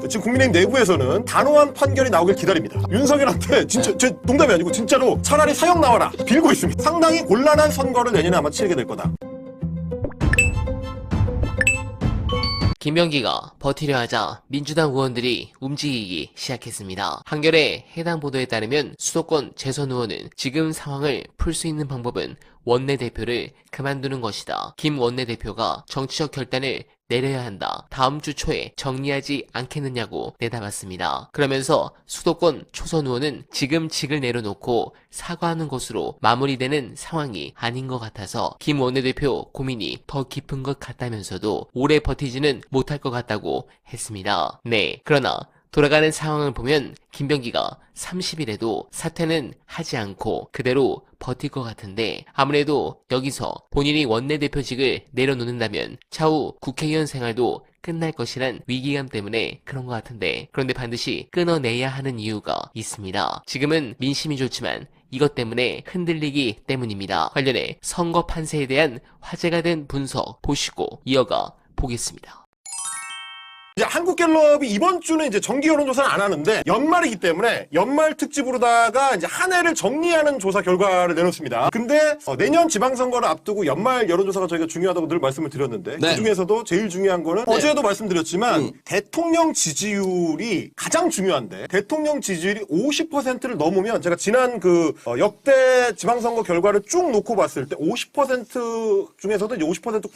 지금 국민의힘 내부에서는 단호한 판결이 나오길 기다립니다. 윤석열한테 진짜 제 농담이 아니고 진짜로 차라리 사형 나와라 빌고 있습니다. 상당히 곤란한 선거를 내년에 아마 치르게 될 거다. 김병기가 버티려 하자 민주당 의원들이 움직이기 시작했습니다. 한겨레 해당 보도에 따르면 수도권 재선 의원은 지금 상황을 풀 수 있는 방법은 원내대표를 그만두는 것이다. 김 원내대표가 정치적 결단을 내려야 한다. 다음 주 초에 정리하지 않겠느냐고 내다봤습니다. 그러면서 수도권 초선 의원은 지금 직을 내려놓고 사과하는 것으로 마무리되는 상황이 아닌 것 같아서 김 원내대표 고민이 더 깊은 것 같다면서도 오래 버티지는 못할 것 같다고 했습니다. 네, 그러나 돌아가는 상황을 보면 김병기가 30일에도 사퇴는 하지 않고 그대로 버틸 것 같은데 아무래도 여기서 본인이 원내대표직을 내려놓는다면 차후 국회의원 생활도 끝날 것이란 위기감 때문에 그런 것 같은데 그런데 반드시 끊어내야 하는 이유가 있습니다. 지금은 민심이 좋지만 이것 때문에 흔들리기 때문입니다. 관련해 선거 판세에 대한 화제가 된 분석 보시고 이어가 보겠습니다. 이제 한국갤럽이 이번 주는 이제 정기 여론조사는 안 하는데 연말이기 때문에 연말 특집으로다가 이제 한 해를 정리하는 조사 결과를 내놓습니다. 근데 내년 지방선거를 앞두고 연말 여론조사가 저희가 중요하다고 늘 말씀을 드렸는데 네. 그중에서도 제일 중요한 거는 어제도 말씀드렸지만 대통령 지지율이 가장 중요한데 대통령 지지율이 50%를 넘으면 제가 지난 그 역대 지방선거 결과를 쭉 놓고 봤을 때 50% 중에서도 이제 50%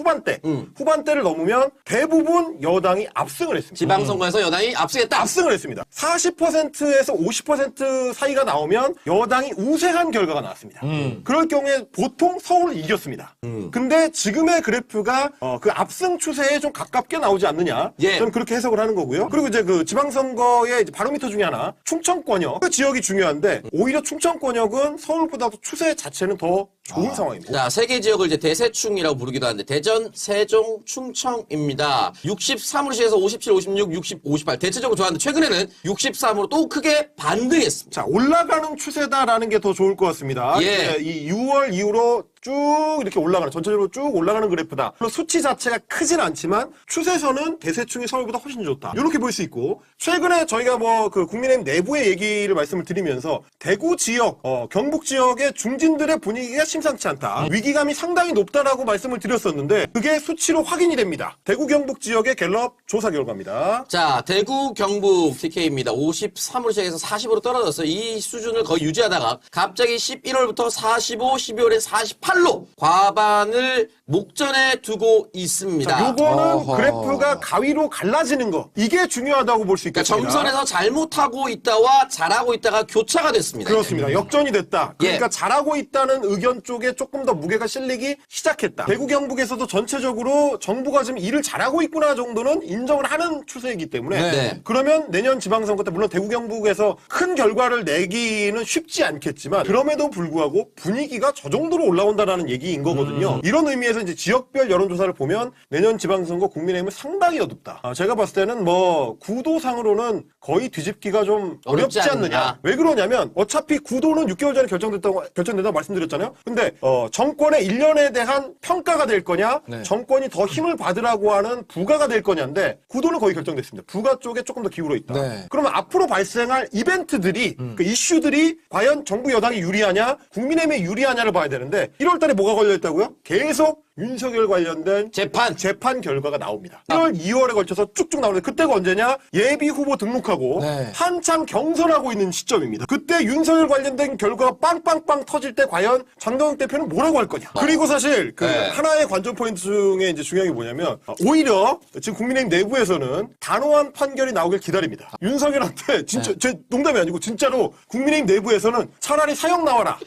후반대를 넘으면 대부분 여당이 압승을 했습니다. 지방선거에서 여당이 압승했다. 압승을 했습니다. 40%에서 50% 사이가 나오면 여당이 우세한 결과가 나왔습니다. 그럴 경우에 보통 서울을 이겼습니다. 근데 지금의 그래프가 그 압승 추세에 좀 가깝게 나오지 않느냐. 예. 저는 그렇게 해석을 하는 거고요. 그리고 이제 그 지방선거의 이제 바로미터 중에 하나 충청권역 그 지역이 중요한데 오히려 충청권역은 서울보다도 추세 자체는 더 좋은 상황입니다. 자, 세 개 지역을 이제 대세충이라고 부르기도 하는데 대전, 세종, 충청입니다. 63으로 시작해서 57, 56, 60, 58 대체적으로 좋았는데 최근에는 63으로 또 크게 반등했습니다. 자, 올라가는 추세다라는 게 더 좋을 것 같습니다. 예. 이 6월 이후로 쭉 이렇게 올라가는, 전체적으로 쭉 올라가는 그래프다. 물론 수치 자체가 크진 않지만 추세선은 대세충이 서울보다 훨씬 좋다. 이렇게 볼 수 있고 최근에 저희가 뭐 그 국민의힘 내부의 얘기를 말씀을 드리면서 대구 지역, 경북 지역의 중진들의 분위기가 심상치 않다. 위기감이 상당히 높다라고 말씀을 드렸었는데 그게 수치로 확인이 됩니다. 대구 경북 지역의 갤럽 조사 결과입니다. 자, 대구, 경북 TK입니다. 53으로 시작해서 40으로 떨어졌어요. 이 수준을 거의 유지하다가 갑자기 11월부터 45, 12월에 48로 과반을 목전에 두고 있습니다. 자, 요거는 그래프가 가위로 갈라지는 거. 이게 중요하다고 볼 수 그러니까 있겠습니다. 점선에서 잘못하고 있다와 잘하고 있다가 교차가 됐습니다. 그렇습니다. 역전이 됐다. 그러니까 예. 잘하고 있다는 의견 쪽에 조금 더 무게가 실리기 시작했다. 대구 경북에서도 전체적으로 정부가 지금 일을 잘하고 있구나 정도는 인정을 하는 추세이기 때문에 네. 그러면 내년 지방선거 때 물론 대구 경북에서 큰 결과를 내기는 쉽지 않겠지만 그럼에도 불구하고 분위기가 저 정도로 올라온다라는 얘기인 거거든요. 이런 의미에서 이제 지역별 여론조사를 보면 내년 지방선거 국민의힘은 상당히 어둡다. 제가 봤을 때는 뭐 구도상으로는 거의 뒤집기가 좀 어렵지 어렵지 않느냐. 않느냐. 왜 그러냐면 어차피 구도는 6개월 전에 결정된다고 말씀드렸잖아요. 근데 정권의 1년에 대한 평가가 될 거냐, 정권이 더 힘을 받으라고 하는 부가가 될 거냐인데 구도는 거의 결정됐습니다. 부가 쪽에 조금 더 기울어 있다. 네. 그러면 앞으로 발생할 이벤트들이 그 이슈들이 과연 정부 여당이 유리하냐, 국민의힘이 유리하냐를 봐야 되는데 1월 달에 뭐가 걸려 있다고요? 계속 윤석열 관련된 재판 결과가 나옵니다. 1월, 2월에 걸쳐서 쭉쭉 나오는데 그때가 언제냐? 예비 후보 등록하고 네. 한참 경선하고 있는 시점입니다. 그때 윤석열 관련된 결과가 빵빵빵 터질 때 과연 장동혁 대표는 뭐라고 할 거냐? 그리고 사실 그 네. 하나의 관전 포인트 중에 이제 중요한 게 뭐냐면 오히려 지금 국민의힘 내부에서는 단호한 판결이 나오길 기다립니다. 윤석열한테 진짜 제 농담이 아니고 진짜로 국민의힘 내부에서는 차라리 사형 나와라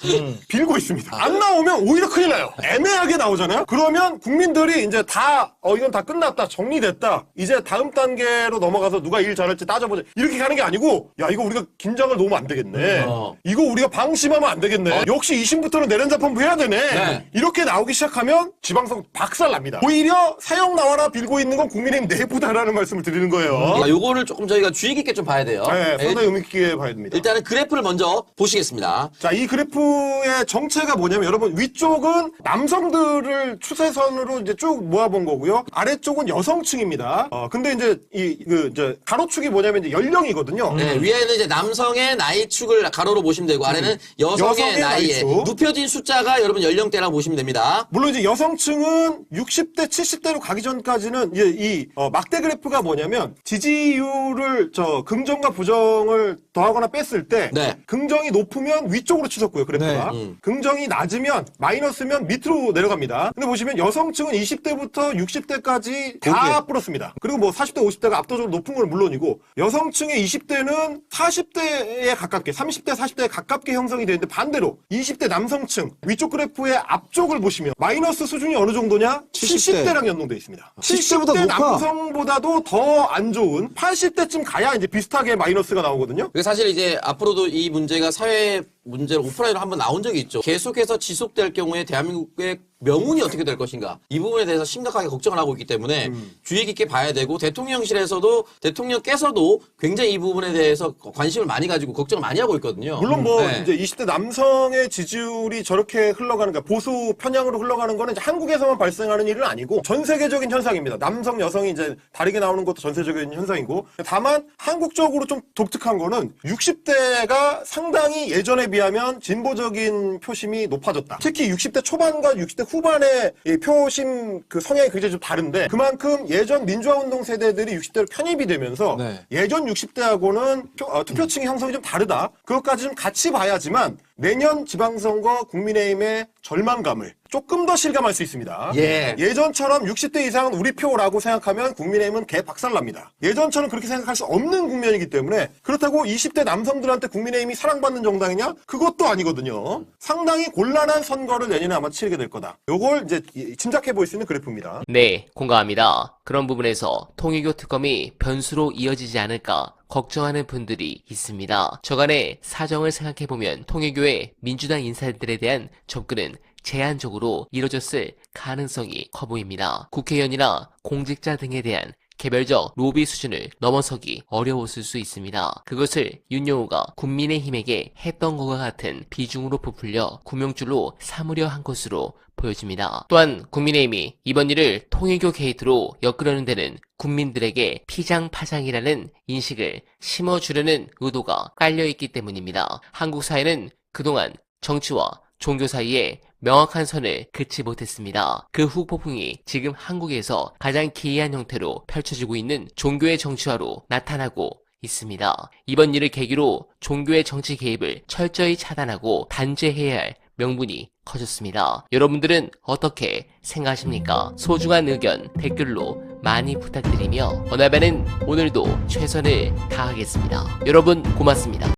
빌고 있습니다. 안 나오면 오히려 큰일 나요. 애매하게 나오잖아요. 그러면 국민들이 이제 다 이건 다 끝났다, 정리됐다, 이제 다음 단계로 넘어가서 누가 일 잘할지 따져보자 이렇게 가는 게 아니고 야 이거 우리가 긴장을 놓으면 안 되겠네. 이거 우리가 방심하면 안 되겠네. 역시 2심부터는 내란자판부 해야 되네. 네. 이렇게 나오기 시작하면 지방선거 박살납니다. 오히려 사형 나와라 빌고 있는 건 국민의힘 내부다라는 말씀을 드리는 거예요. 요거를 조금 저희가 주의 깊게 좀 봐야 돼요. 네, 상당히 의미 있게 봐야 됩니다. 일단은 그래프를 먼저 보시겠습니다. 자, 이 그래프의 정체가 뭐냐면 여러분 위쪽은 남성들을 추세선으로 이제 쭉 모아본 거고요. 아래쪽은 여성층입니다. 근데 이제 이제 가로축이 뭐냐면 이제 연령이거든요. 네, 위에는 이제 남성의 나이축을 가로로 보시면 되고 아래는 여성의 나이에 나이축. 눕혀진 숫자가 여러분 연령대라고 보시면 됩니다. 물론 이제 여성층은 60대, 70대로 가기 전까지는 이제 막대 그래프가 뭐냐면 지지율을 긍정과 부정을 더하거나 뺐을 때 네. 긍정이 높으면 위쪽으로 치솟고요, 그래프가. 긍정이 낮으면 마이너스면 밑으로 내려갑니다. 근데 보시면 여성층은 20대부터 60대까지 다 플러스입니다. 그리고 뭐 40대, 50대가 압도적으로 높은 건 물론이고 여성층의 20대는 40대에 가깝게 30대, 40대에 가깝게 형성이 되는데 반대로 20대 남성층 위쪽 그래프의 앞쪽을 보시면 마이너스 수준이 어느 정도냐? 70대. 70대랑 연동돼 있습니다. 70대 보다 70대 높아. 남성보다도 더 안 좋은 80대쯤 가야 이제 비슷하게 마이너스가 나오거든요. 그게 사실 이제 앞으로도 이 문제가 사회 문제로 오프라인으로 한번 나온 적이 있죠. 계속해서 지속될 경우에 대한민국의 명운이 어떻게 될 것인가. 이 부분에 대해서 심각하게 걱정을 하고 있기 때문에 주의 깊게 봐야 되고 대통령실에서도 대통령께서도 굉장히 이 부분에 대해서 관심을 많이 가지고 걱정을 많이 하고 있거든요. 물론 뭐 네. 이제 20대 남성의 지지율이 저렇게 흘러가는 거 보수 편향으로 흘러가는 거는 이제 한국에서만 발생하는 일은 아니고 전 세계적인 현상입니다. 남성, 여성이 이제 다르게 나오는 것도 전 세계적인 현상이고 다만 한국적으로 좀 독특한 거는 60대가 상당히 예전에 비하면 진보적인 표심이 높아졌다. 특히 60대 초반과 60대 후반의 이 표심 그 성향이 굉장히 좀 다른데 그만큼 예전 민주화운동 세대들이 60대로 편입이 되면서 네. 예전 60대하고는 투표층의 형성이 좀 다르다. 그것까지 좀 같이 봐야지만 내년 지방선거 국민의힘의 절망감을 조금 더 실감할 수 있습니다. 예. 예전처럼 60대 이상은 우리 표라고 생각하면 국민의힘은 개 박살납니다. 예전처럼 그렇게 생각할 수 없는 국면이기 때문에 그렇다고 20대 남성들한테 국민의힘이 사랑받는 정당이냐? 그것도 아니거든요. 상당히 곤란한 선거를 내년에 아마 치르게 될 거다. 요걸 이제 짐작해 볼 수 있는 그래프입니다. 네, 공감합니다. 그런 부분에서 통일교 특검이 변수로 이어지지 않을까 걱정하는 분들이 있습니다. 저간의 사정을 생각해보면 통일교의 민주당 인사들에 대한 접근은 제한적으로 이뤄졌을 가능성이 커 보입니다. 국회의원이나 공직자 등에 대한 개별적 로비 수준을 넘어서기 어려웠을 수 있습니다. 그것을 윤여호가 국민의힘에게 했던 것과 같은 비중으로 부풀려 구명줄로 삼으려 한 것으로 보여집니다. 또한 국민의힘이 이번 일을 통일교 게이트로 엮으려는 데는 국민들에게 피장파장이라는 인식을 심어주려는 의도가 깔려있기 때문입니다. 한국 사회는 그동안 정치와 종교 사이에 명확한 선을 긋지 못했습니다. 그 후폭풍이 지금 한국에서 가장 기이한 형태로 펼쳐지고 있는 종교의 정치화로 나타나고 있습니다. 이번 일을 계기로 종교의 정치 개입을 철저히 차단하고 단죄해야 할 명분이 커졌습니다. 여러분들은 어떻게 생각하십니까? 소중한 의견 댓글로 많이 부탁드리며 어나바는 오늘도 최선을 다하겠습니다. 여러분 고맙습니다.